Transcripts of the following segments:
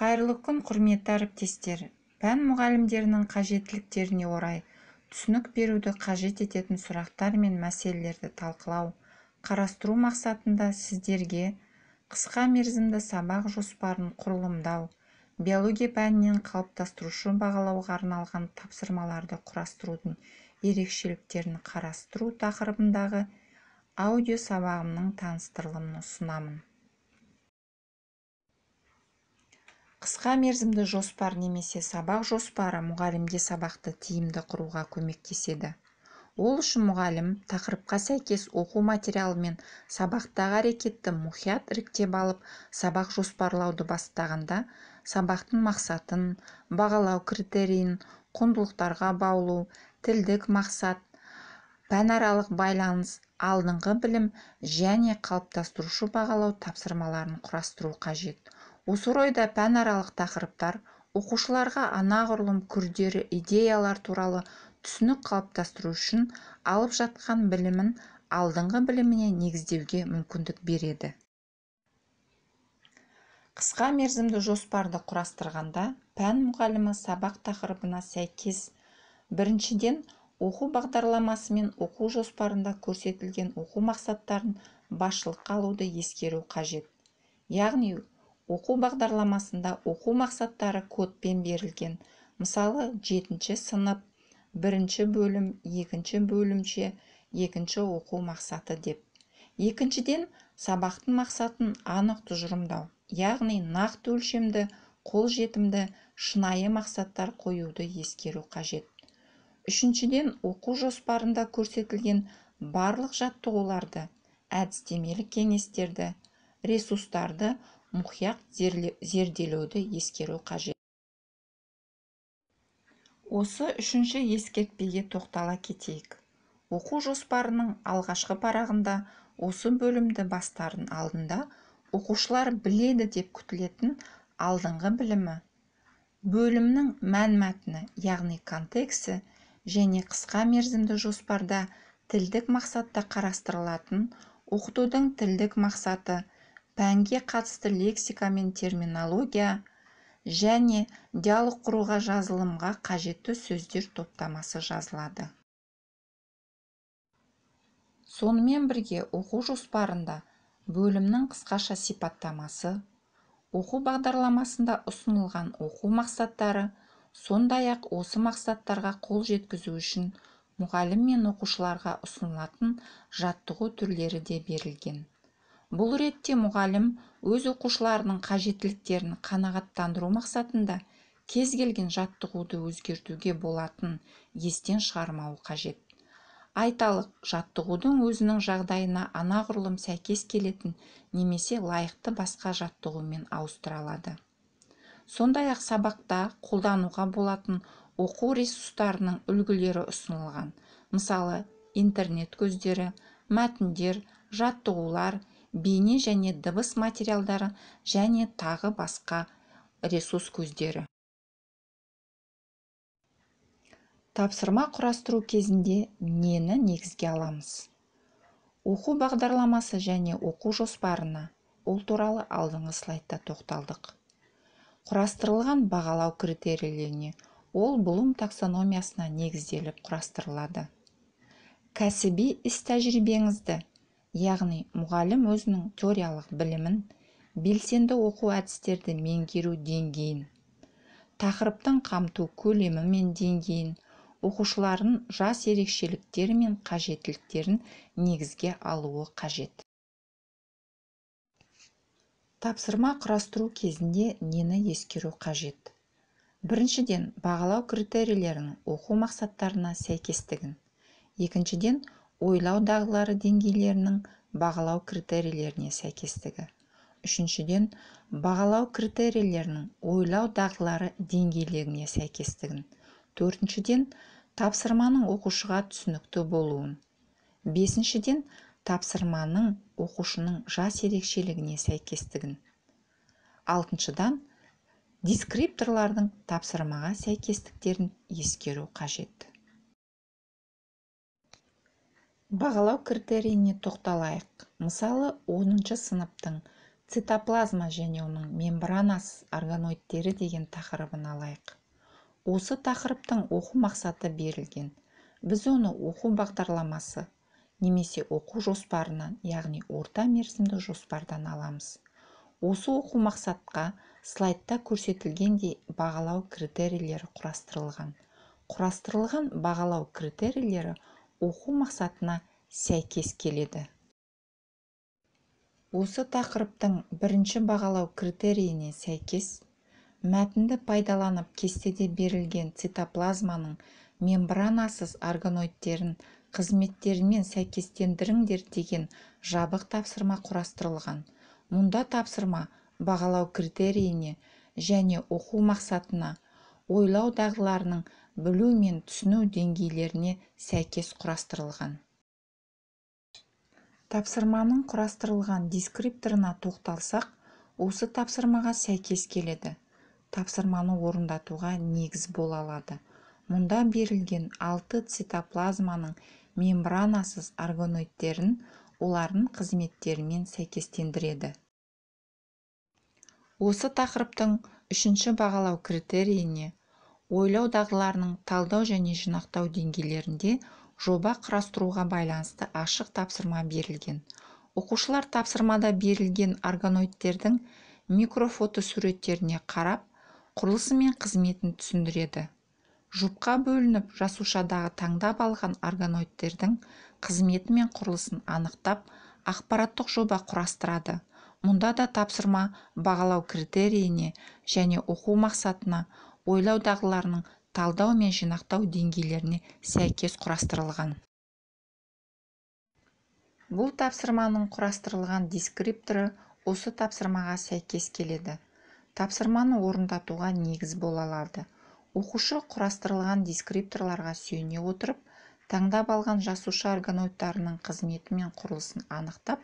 Қайырлы күн, құрметті әріптестер. Пән мұғалімдерінің қажеттіліктеріне орай түсінік беруді қажет ететін сұрақтар мен мәселелерді талқылау, қарастыру мақсатында сіздерге қысқа мерзімді сабақ жоспарын құрылымдау, биология пәнінен қалыптастырушы бағалауға арналған тапсырмаларды құрастырудың ерекшеліктерін қарастыру тақырыбындағы аудио сабағымның таныстырылымын ұсынамын. Қысқа мерзімді жоспар немесе сабақ жоспары мұғалімге сабақты тиімді құруға көмектеседі. Ол үшін мұғалім тақырыпқа сәйкес оқу материалы мен сабақтағы әрекетті мұқият іріктеп алып, сабақ жоспарлауды бастағанда сабақтың мақсатын, бағалау критерийін, құндылықтарға баулу, тілдік мақсат, пәнаралық байланыс, алдыңғы білім және қалыптастырушы бағалау тапсырмаларын құрастыру қажет. Осы орайда пәнаралық тақырыптар оқушыларға анағұрлым күрделі идеялар туралы түсінік қалыптастыру үшін алып жатқан білімін алдыңғы біліміне негіздеуге мүмкіндік береді. Қысқа мерзімді жоспарды құрастырғанда пән мұғалімі сабақ тақырыбына сәйкес біріншіден оқу бағдарламасы мен оқу жоспарында көрсетілген оқу мақсаттарын басшылыққа алуды ескеру қажет. Яғни оқу бағдарламасында оқу мақсаттары кодпен берілген. Мысалы, 7-ші сынып, 1-ші бөлім, 2-ші бөлімше, 2-ші оқу мақсаты деп. Екіншіден, сабақтың мақсатын анық тұжырымдау, яғни нақты өлшемді, қолжетімді, шынайы мақсаттар қоюды ескеру қажет. Үшіншіден, оқу жоспарында көрсетілген барлық жаттығуларды, әдістемелік кеңестерді, ресурстарды мұқият зерделеуді ескеру қажет. Осы үшінші ескертпеге тоқтала кетейік. Оқу жоспарының алғашқы парағында осы бөлімді бастардың алдында оқушылар біледі деп күтілетін алдыңғы білімі, бөлімнің мәнмәтіні, яғни контексті және қысқа мерзімді жоспарда тілдік мақсатта қарастырылатын оқытудың тілдік мақсаты, пәнге қатысты лексика мен терминология және диалог құруға жазылымға қажетті сөздер топтамасы жазылады. Сонымен бірге оқу жоспарында бөлімнің қысқаша сипаттамасы, оқу бағдарламасында ұсынылған оқу мақсаттары, сондай-ақ осы мақсаттарға қол жеткізу үшін мұғалім мен оқушыларға ұсынылатын жаттығу түрлері де берілген. Бұл ретте мұғалім өз оқушыларының қажеттіліктерін қанағаттандыру мақсатында кез келген жаттығуды өзгертуге болатын естен шығармауы қажет. Айталық, жаттығудың өзінің жағдайына анағұрлым сәйкес келетін немесе лайықты басқа жаттығумен ауыстыра алады. Сондай-ақ сабақта қолдануға болатын оқу ресурстарының үлгілері ұсынылған. Мысалы, интернет көздері, мәтіндер, жаттығулар, бейне және дыбыс материалдары және тағы басқа ресурс көздері. Тапсырма құрастыру кезінде нені негізге аламыз? Оқу бағдарламасы және оқу жоспарына, ол туралы алдыңғы слайдта тоқталдық. Құрастырылған бағалау критерийлеріне, ол Блум таксономиясына негізделіп құрастырылады. Кәсіби іс-тәжірибеңізді, яғни мұғалім өзінің теориялық білімін, белсенді оқу әдістерді меңгеру деңгейін, тақырыптың қамту көлемі мен деңгейін, оқушылардың жас ерекшеліктері мен қажеттіліктерін негізге алуы қажет. Тапсырма құрастыру кезінде нені ескеру қажет? Біріншіден, бағалау критерийлерінің оқу мақсаттарына сәйкестігін. Екіншіден, ойлау дағдылары деңгейлерінің бағалау критерийлеріне сәйкестігі. Үшіншіден, бағалау критерийлерінің ойлау дағдылары деңгейлеріне сәйкестігін. Төртіншіден, тапсырманың оқушыға түсінікті болуын. Бесіншіден, тапсырманың оқушының жас ерекшелігіне сәйкестігін. Алтыншыдан, дескрипторлардың тапсырмаға сәйкестіктерін ескеру қажет. Бағалау критерийіне тоқталайық. Мысалы, 10-шы сыныптың Цитоплазма және оның мембранасыз органоидтері деген тақырыбын алайық. Осы тақырыптың оқу мақсаты берілген. Біз оны оқу бағдарламасы немесе оқу жоспарынан, яғни орта мерзімді жоспардан аламыз. Осы оқу мақсатқа слайдта көрсетілгендей бағалау критерийлері құрастырылған. Құрастырылған бағалау критерийлері оқу мақсатына сәйкес келеді. Осы тақырыптың бірінші бағалау критерийіне сәйкес, мәтінді пайдаланып кестеде берілген цитоплазманың мембранасыз органоидтерін қызметтерімен сәйкестендіріңдер деген жабық тапсырма құрастырылған. Мұнда тапсырма бағалау критерийіне және оқу мақсатына, ойлау дағдыларының білу мен түсіну деңгейлеріне сәйкес құрастырылған. Тапсырманың құрастырылған дескрипторына тоқталсақ, осы тапсырмаға сәйкес келеді. Тапсырманы орындатуға негіз бола алады. Мұнда берілген 6 цитоплазманың мембранасыз органоидтерін олардың қызметтерімен сәйкестендіреді. Осы тақырыптың үшінші бағалау критерийіне ойлау дағдыларының талдау және жинақтау деңгейлерінде жоба құрастыруға байланысты ашық тапсырма берілген. Оқушылар тапсырмада берілген органоидтердің микрофотосуреттеріне қарап, құрылысы мен қызметін түсіндіреді. Жұпқа бөлініп, жасушадағы таңдап алған органоидтердің қызметі мен құрылысын анықтап, ақпараттық жоба құрастырады. Мұнда да тапсырма бағалау критерийіне және оқу мақсатына, ойлау дағдыларының талдау мен жинақтау деңгейлеріне сәйкес құрастырылған. Бұл тапсырманың құрастырылған дескрипторы осы тапсырмаға сәйкес келеді. Тапсырманы орындатуға негіз бола алады. Оқушы құрастырылған дескрипторларға сүйене отырып, таңдап алған жасуша органоидтарының қызметі мен құрылысын анықтап,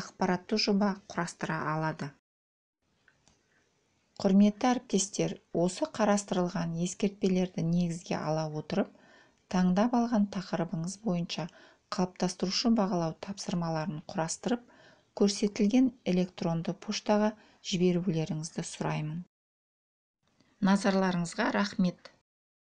ақпаратты жоба құрастыра алады. Құрметті әріптестер, осы қарастырылған ескертпелерді негізге ала отырып, таңдап алған тақырыбыңыз бойынша қалыптастырушы бағалау тапсырмаларын құрастырып, көрсетілген электронды поштаға жіберулеріңізді сұраймын. Назарларыңызға рахмет.